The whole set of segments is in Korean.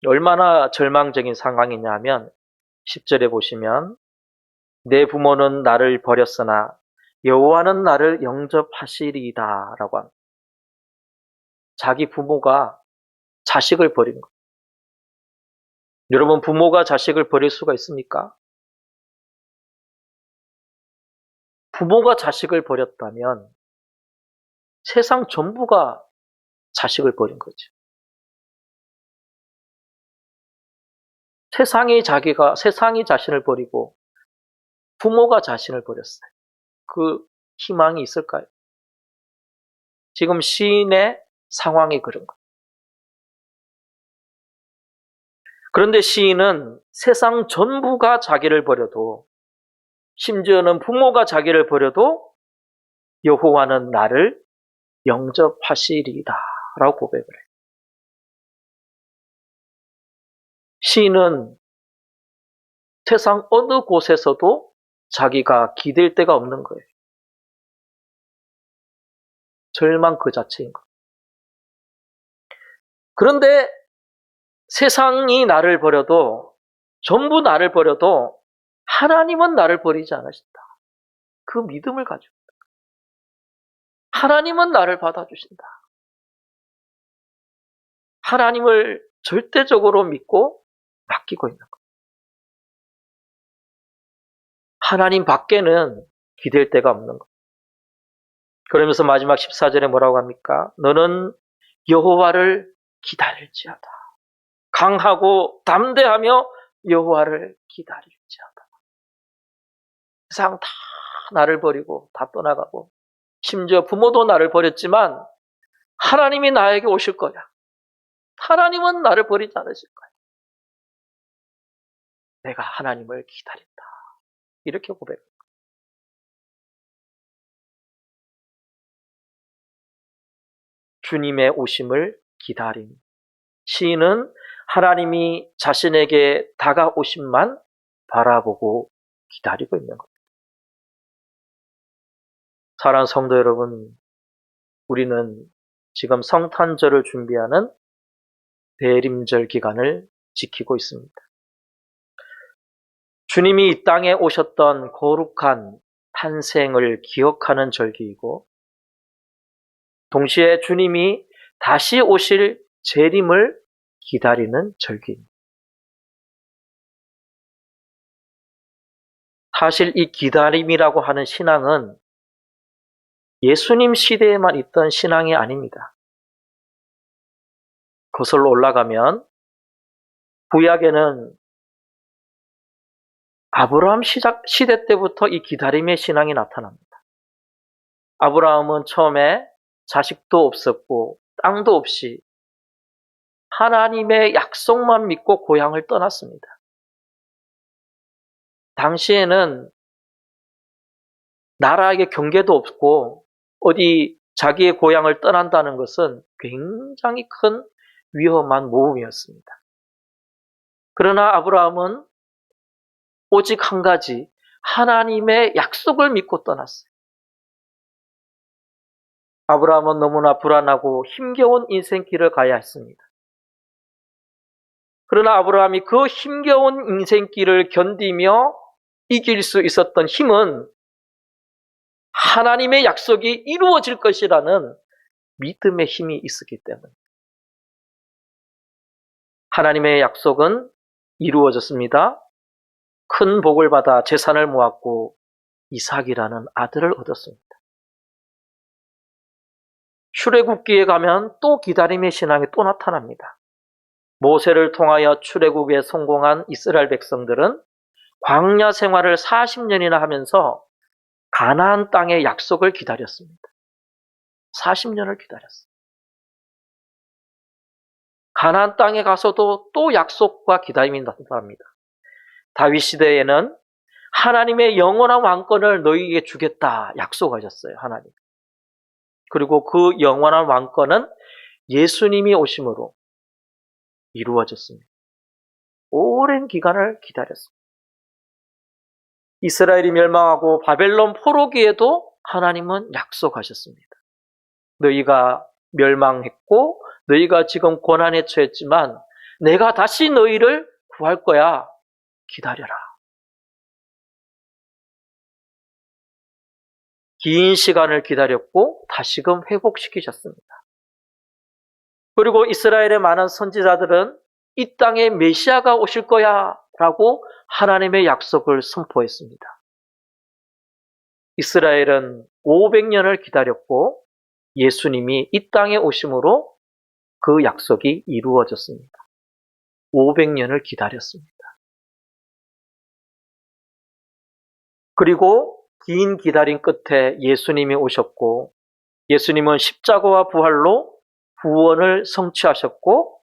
얼마나 절망적인 상황이냐 하면 10절에 보시면 내 부모는 나를 버렸으나 여호와는 나를 영접하시리이다 라고 합니다. 자기 부모가 자식을 버린 것. 여러분, 부모가 자식을 버릴 수가 있습니까? 부모가 자식을 버렸다면 세상 전부가 자식을 버린 거죠. 세상이 자신을 버리고 부모가 자신을 버렸어요. 그 희망이 있을까요? 지금 시인의 상황이 그런 거예요. 그런데 시인은 세상 전부가 자기를 버려도, 심지어는 부모가 자기를 버려도 여호와는 나를 영접하시리이다 라고 고백을 해요. 시인은 세상 어느 곳에서도 자기가 기댈 데가 없는 거예요. 절망 그 자체인 거예요. 그런데 세상이 나를 버려도, 전부 나를 버려도 하나님은 나를 버리지 않으신다. 그 믿음을 가지고 하나님은 나를 받아주신다. 하나님을 절대적으로 믿고 맡기고 있는 거예요. 하나님 밖에는 기댈 데가 없는 거예요. 그러면서 마지막 14절에 뭐라고 합니까? 너는 여호와를 기다릴지어다. 강하고 담대하며 여호와를 기다릴지어다. 세상 다 나를 버리고 다 떠나가고, 심지어 부모도 나를 버렸지만 하나님이 나에게 오실 거야. 하나님은 나를 버리지 않으실 거야. 내가 하나님을 기다린다. 이렇게 고백합니다. 주님의 오심을 기다림. 시인은 하나님이 자신에게 다가오심만 바라보고 기다리고 있는 겁니다. 사랑하는 성도 여러분, 우리는 지금 성탄절을 준비하는 대림절 기간을 지키고 있습니다. 주님이 이 땅에 오셨던 거룩한 탄생을 기억하는 절기이고, 동시에 주님이 다시 오실 재림을 기다리는 절기입니다. 사실 이 기다림이라고 하는 신앙은 예수님 시대에만 있던 신앙이 아닙니다. 거슬러 올라가면 구약에는 아브라함 시대 때부터 이 기다림의 신앙이 나타납니다. 아브라함은 처음에 자식도 없었고 땅도 없이 하나님의 약속만 믿고 고향을 떠났습니다. 당시에는 나라에게 경계도 없고 어디 자기의 고향을 떠난다는 것은 굉장히 큰 위험한 모험이었습니다. 그러나 아브라함은 오직 한 가지, 하나님의 약속을 믿고 떠났어요. 아브라함은 너무나 불안하고 힘겨운 인생길을 가야 했습니다. 그러나 아브라함이 그 힘겨운 인생길을 견디며 이길 수 있었던 힘은 하나님의 약속이 이루어질 것이라는 믿음의 힘이 있었기 때문입니다. 하나님의 약속은 이루어졌습니다. 큰 복을 받아 재산을 모았고 이삭이라는 아들을 얻었습니다. 출애굽기에 가면 또 기다림의 신앙이 또 나타납니다. 모세를 통하여 출애굽에 성공한 이스라엘 백성들은 광야 생활을 40년이나 하면서 가나안 땅의 약속을 기다렸습니다. 40년을 기다렸어요. 가나안 땅에 가서도 또 약속과 기다림이 나타납니다. 다윗 시대에는 하나님의 영원한 왕권을 너희에게 주겠다 약속하셨어요, 하나님. 그리고 그 영원한 왕권은 예수님이 오심으로 이루어졌습니다. 오랜 기간을 기다렸습니다. 이스라엘이 멸망하고 바벨론 포로기에도 하나님은 약속하셨습니다. 너희가 멸망했고 너희가 지금 고난에 처했지만 내가 다시 너희를 구할 거야. 기다려라. 긴 시간을 기다렸고 다시금 회복시키셨습니다. 그리고 이스라엘의 많은 선지자들은 이 땅에 메시아가 오실 거야 라고 하나님의 약속을 선포했습니다. 이스라엘은 500년을 기다렸고 예수님이 이 땅에 오심으로 그 약속이 이루어졌습니다. 500년을 기다렸습니다. 그리고 긴 기다림 끝에 예수님이 오셨고 예수님은 십자가와 부활로 구원을 성취하셨고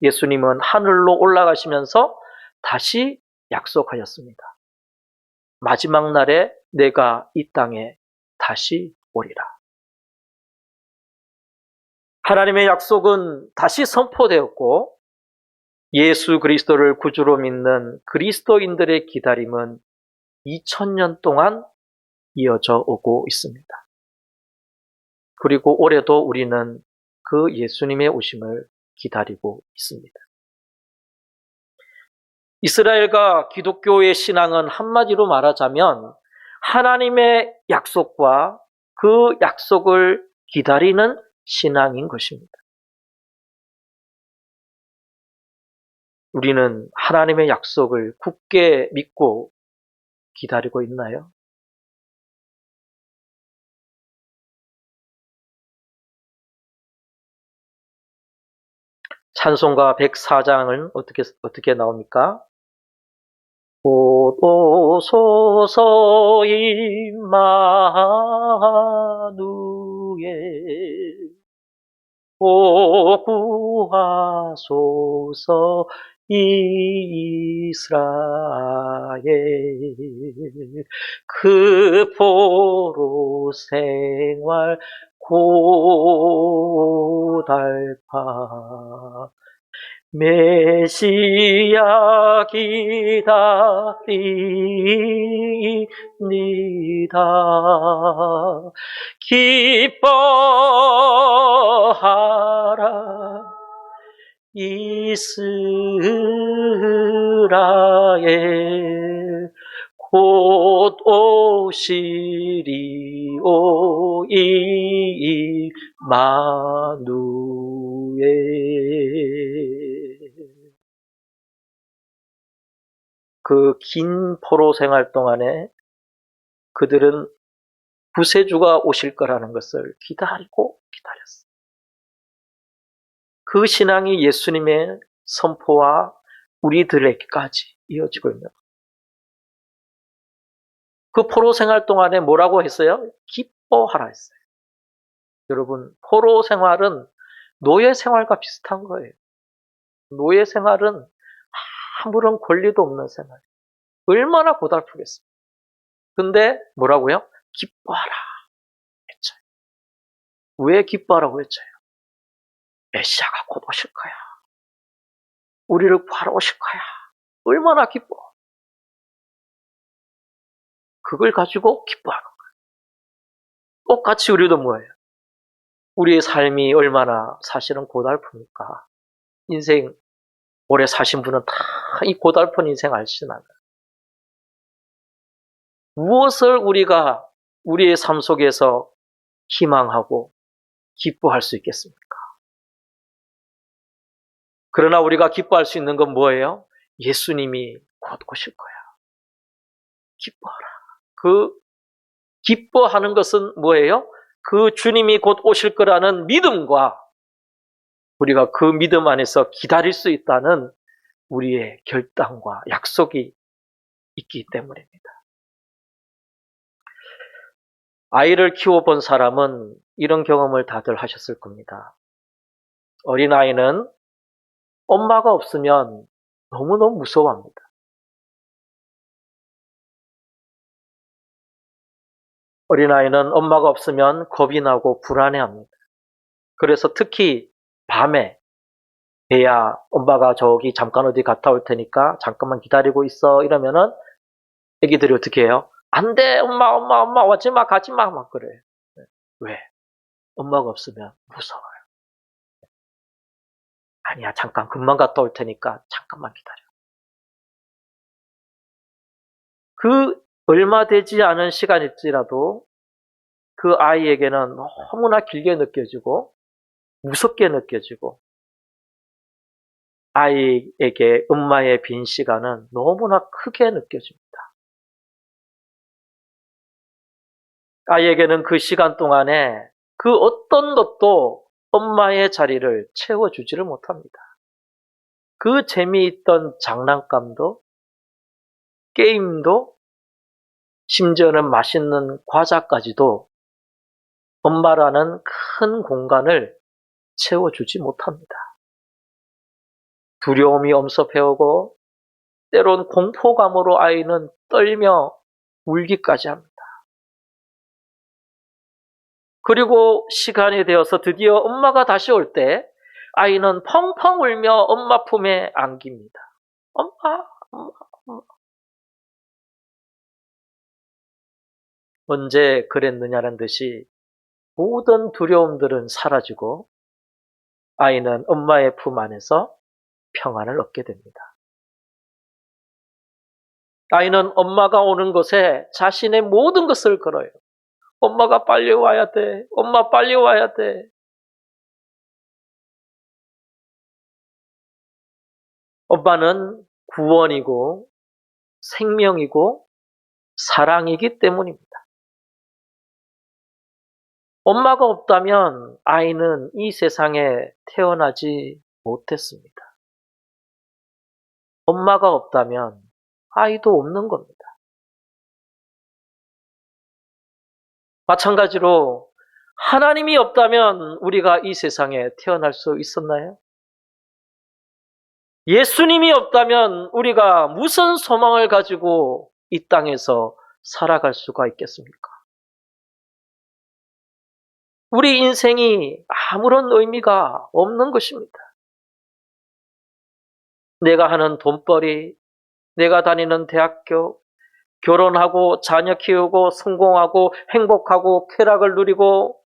예수님은 하늘로 올라가시면서 다시 약속하셨습니다. 마지막 날에 내가 이 땅에 다시 오리라. 하나님의 약속은 다시 선포되었고 예수 그리스도를 구주로 믿는 그리스도인들의 기다림은 2000년 동안 이어져 오고 있습니다. 그리고 올해도 우리는 그 예수님의 오심을 기다리고 있습니다. 이스라엘과 기독교의 신앙은 한마디로 말하자면 하나님의 약속과 그 약속을 기다리는 신앙인 것입니다. 우리는 하나님의 약속을 굳게 믿고 기다리고 있나요? 찬송가 104장은 어떻게 나옵니까? 곧 오소서 임마누엘 오 구하소서 이스라엘 그 포로 생활 고달파 메시아 기다립니다. 기뻐하라 이스라엘 곧 오시리오 임마누엘. 그 긴 포로 생활 동안에 그들은 구세주가 오실 거라는 것을 기다리고 기다렸어요. 그 신앙이 예수님의 선포와 우리들에게까지 이어지고 있는 거예요. 그 포로 생활 동안에 뭐라고 했어요? 기뻐하라 했어요. 여러분, 포로 생활은 노예 생활과 비슷한 거예요. 노예 생활은 아무런 권리도 없는 생활. 얼마나 고달프겠습니까? 근데 뭐라고요? 기뻐하라 했죠. 왜 기뻐하라고 했어요? 메시아가 곧 오실 거야. 우리를 구하러 오실 거야. 얼마나 기뻐. 그걸 가지고 기뻐하는 거예요. 똑같이 우리도 뭐예요? 우리의 삶이 얼마나 사실은 고달프니까. 인생 오래 사신 분은 다 이 고달픈 인생 아시나요? 무엇을 우리가 우리의 삶 속에서 희망하고 기뻐할 수 있겠습니까? 그러나 우리가 기뻐할 수 있는 건 뭐예요? 예수님이 곧 오실 거야. 기뻐하라. 그 기뻐하는 것은 뭐예요? 그 주님이 곧 오실 거라는 믿음과 우리가 그 믿음 안에서 기다릴 수 있다는 우리의 결단과 약속이 있기 때문입니다. 아이를 키워본 사람은 이런 경험을 다들 하셨을 겁니다. 어린아이는 엄마가 없으면 너무너무 무서워합니다. 어린아이는 엄마가 없으면 겁이 나고 불안해합니다. 그래서 특히 밤에 애야 엄마가 저기 잠깐 어디 갔다 올 테니까 잠깐만 기다리고 있어 이러면은 애기들이 어떻게 해요? 안 돼 엄마 오지마 가지마 막 그래요. 왜? 엄마가 없으면 무서워요. 아니야, 잠깐 금방 갔다 올 테니까 잠깐만 기다려. 그 얼마 되지 않은 시간일지라도 그 아이에게는 너무나 길게 느껴지고 무섭게 느껴지고 아이에게 엄마의 빈 시간은 너무나 크게 느껴집니다. 아이에게는 그 시간 동안에 그 어떤 것도 엄마의 자리를 채워주지를 못합니다. 그 재미있던 장난감도, 게임도, 심지어는 맛있는 과자까지도 엄마라는 큰 공간을 채워주지 못합니다. 두려움이 엄습해오고 때론 공포감으로 아이는 떨며 울기까지 합니다. 그리고 시간이 되어서 드디어 엄마가 다시 올 때 아이는 펑펑 울며 엄마 품에 안깁니다. 엄마, 엄마, 엄마. 언제 그랬느냐는 듯이 모든 두려움들은 사라지고 아이는 엄마의 품 안에서 평안을 얻게 됩니다. 아이는 엄마가 오는 곳에 자신의 모든 것을 걸어요. 엄마가 빨리 와야 돼. 엄마 빨리 와야 돼. 엄마는 구원이고 생명이고 사랑이기 때문입니다. 엄마가 없다면 아이는 이 세상에 태어나지 못했습니다. 엄마가 없다면 아이도 없는 겁니다. 마찬가지로 하나님이 없다면 우리가 이 세상에 태어날 수 있었나요? 예수님이 없다면 우리가 무슨 소망을 가지고 이 땅에서 살아갈 수가 있겠습니까? 우리 인생이 아무런 의미가 없는 것입니다. 내가 하는 돈벌이, 내가 다니는 대학교, 결혼하고 자녀 키우고 성공하고 행복하고 쾌락을 누리고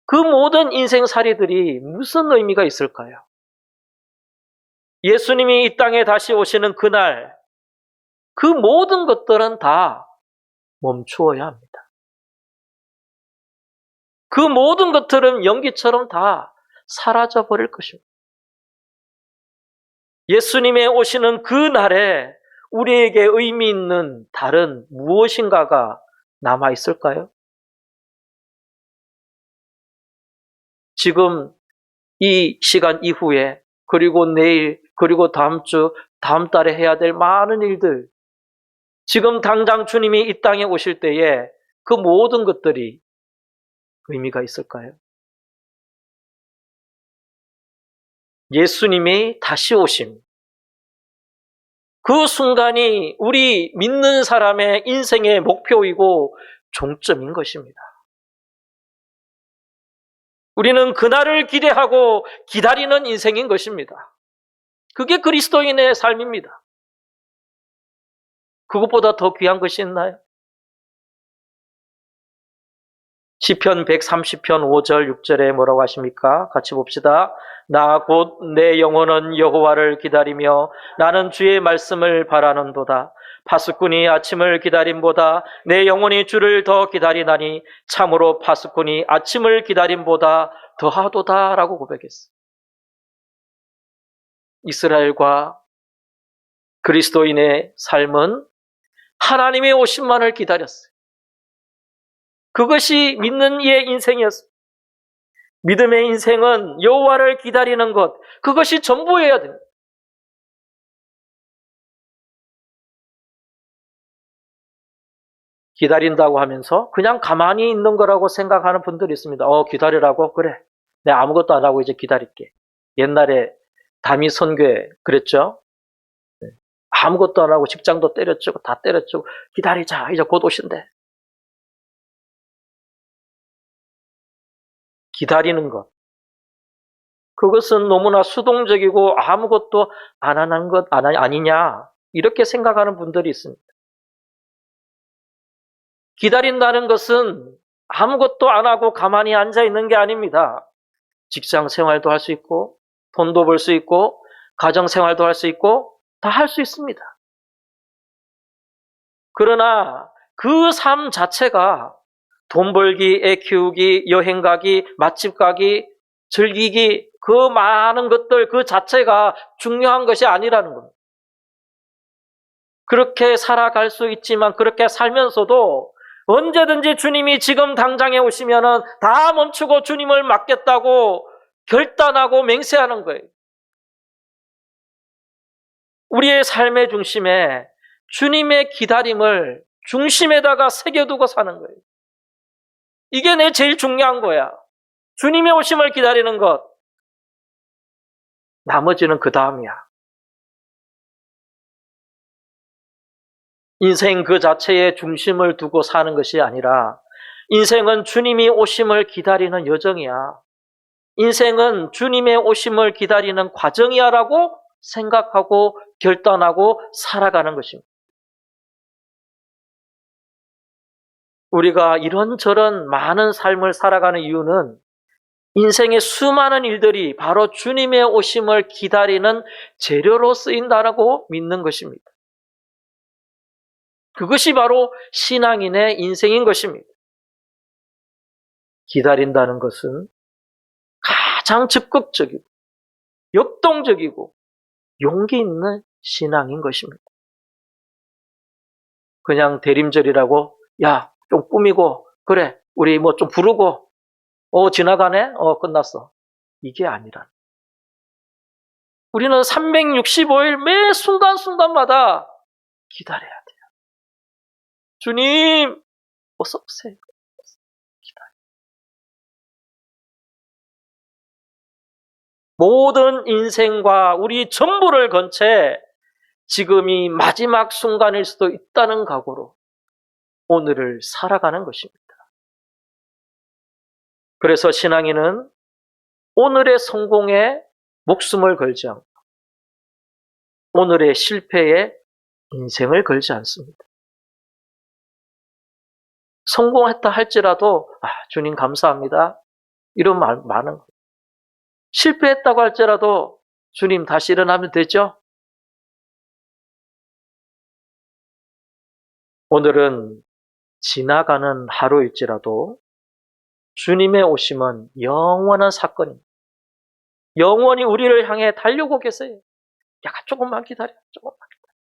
그 모든 인생살이들이 무슨 의미가 있을까요? 예수님이 이 땅에 다시 오시는 그날 그 모든 것들은 다 멈추어야 합니다. 그 모든 것들은 연기처럼 다 사라져 버릴 것입니다. 예수님의 오시는 그 날에 우리에게 의미 있는 다른 무엇인가가 남아 있을까요? 지금 이 시간 이후에 그리고 내일 그리고 다음 주 다음 달에 해야 될 많은 일들 지금 당장 주님이 이 땅에 오실 때에 그 모든 것들이 의미가 있을까요? 예수님이 다시 오심 그 순간이 우리 믿는 사람의 인생의 목표이고 종점인 것입니다. 우리는 그날을 기대하고 기다리는 인생인 것입니다. 그게 그리스도인의 삶입니다. 그것보다 더 귀한 것이 있나요? 시편 130편 5절 6절에 뭐라고 하십니까? 같이 봅시다. 나 곧 내 영혼은 여호와를 기다리며 나는 주의 말씀을 바라는도다. 파수꾼이 아침을 기다림보다 내 영혼이 주를 더 기다리나니 참으로 파수꾼이 아침을 기다림보다 더하도다 라고 고백했어요. 이스라엘과 그리스도인의 삶은 하나님의 오심만을 기다렸어요. 그것이 믿는 이의 인생이었습니다. 믿음의 인생은 여호와를 기다리는 것, 그것이 전부여야 됩니다. 기다린다고 하면서 그냥 가만히 있는 거라고 생각하는 분들이 있습니다. 기다리라고? 그래. 내가 아무것도 안 하고 이제 기다릴게. 옛날에 다미 선교회 그랬죠? 아무것도 안 하고 직장도 때려치고 다 때려치고 기다리자. 이제 곧 오신대. 기다리는 것. 그것은 너무나 수동적이고 아무것도 안 하는 것 아니냐. 이렇게 생각하는 분들이 있습니다. 기다린다는 것은 아무것도 안 하고 가만히 앉아 있는 게 아닙니다. 직장 생활도 할 수 있고, 돈도 벌 수 있고 가정생활도 할 수 있고 다 할 수 있습니다. 그러나 그 삶 자체가 돈 벌기, 애 키우기, 여행 가기, 맛집 가기, 즐기기, 그 많은 것들 그 자체가 중요한 것이 아니라는 겁니다. 그렇게 살아갈 수 있지만 그렇게 살면서도 언제든지 주님이 지금 당장에 오시면은 다 멈추고 주님을 맡겠다고 결단하고 맹세하는 거예요. 우리의 삶의 중심에 주님의 기다림을 중심에다가 새겨두고 사는 거예요. 이게 내 제일 중요한 거야. 주님의 오심을 기다리는 것. 나머지는 그 다음이야. 인생 그 자체에 중심을 두고 사는 것이 아니라 인생은 주님이 오심을 기다리는 여정이야. 인생은 주님의 오심을 기다리는 과정이야라고 생각하고 결단하고 살아가는 것입니다. 우리가 이런저런 많은 삶을 살아가는 이유는 인생의 수많은 일들이 바로 주님의 오심을 기다리는 재료로 쓰인다라고 믿는 것입니다. 그것이 바로 신앙인의 인생인 것입니다. 기다린다는 것은 가장 적극적이고 역동적이고 용기 있는 신앙인 것입니다. 그냥 대림절이라고 야, 좀 꾸미고 그래, 우리 뭐 좀 부르고 지나가네? 끝났어. 이게 아니라 우리는 365일 매 순간순간마다 기다려야 돼요. 주님, 어서 오세요. 기다려. 모든 인생과 우리 전부를 건 채 지금이 마지막 순간일 수도 있다는 각오로 오늘을 살아가는 것입니다. 그래서 신앙인은 오늘의 성공에 목숨을 걸지 않고 오늘의 실패에 인생을 걸지 않습니다. 성공했다 할지라도 주님 감사합니다. 이런 말 많은 거예요. 실패했다고 할지라도 주님 다시 일어나면 되죠? 오늘은 지나가는 하루일지라도 주님의 오심은 영원한 사건입니다. 영원히 우리를 향해 달려오고 계세요. 야, 조금만 기다려. 조금만 기다려.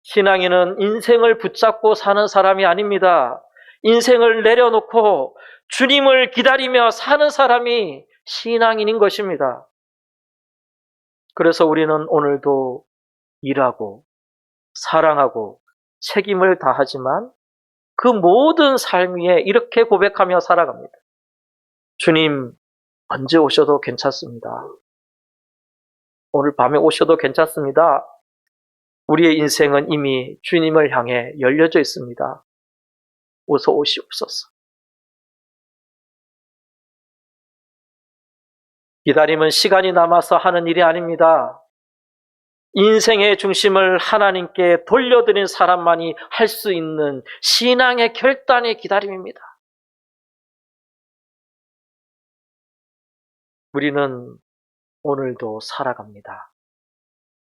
신앙인은 인생을 붙잡고 사는 사람이 아닙니다. 인생을 내려놓고 주님을 기다리며 사는 사람이 신앙인인 것입니다. 그래서 우리는 오늘도 일하고 사랑하고 책임을 다하지만 그 모든 삶 위에 이렇게 고백하며 살아갑니다. 주님, 언제 오셔도 괜찮습니다. 오늘 밤에 오셔도 괜찮습니다. 우리의 인생은 이미 주님을 향해 열려져 있습니다. 어서 오시옵소서. 기다림은 시간이 남아서 하는 일이 아닙니다. 인생의 중심을 하나님께 돌려드린 사람만이 할 수 있는 신앙의 결단의 기다림입니다. 우리는 오늘도 살아갑니다.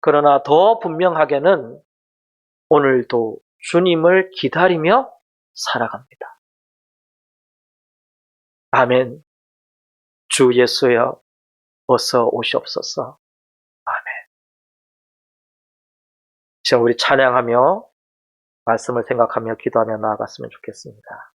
그러나 더 분명하게는 오늘도 주님을 기다리며 살아갑니다. 아멘. 주 예수여, 어서 오시옵소서. 아멘. 자, 우리 찬양하며 말씀을 생각하며 기도하며 나아갔으면 좋겠습니다.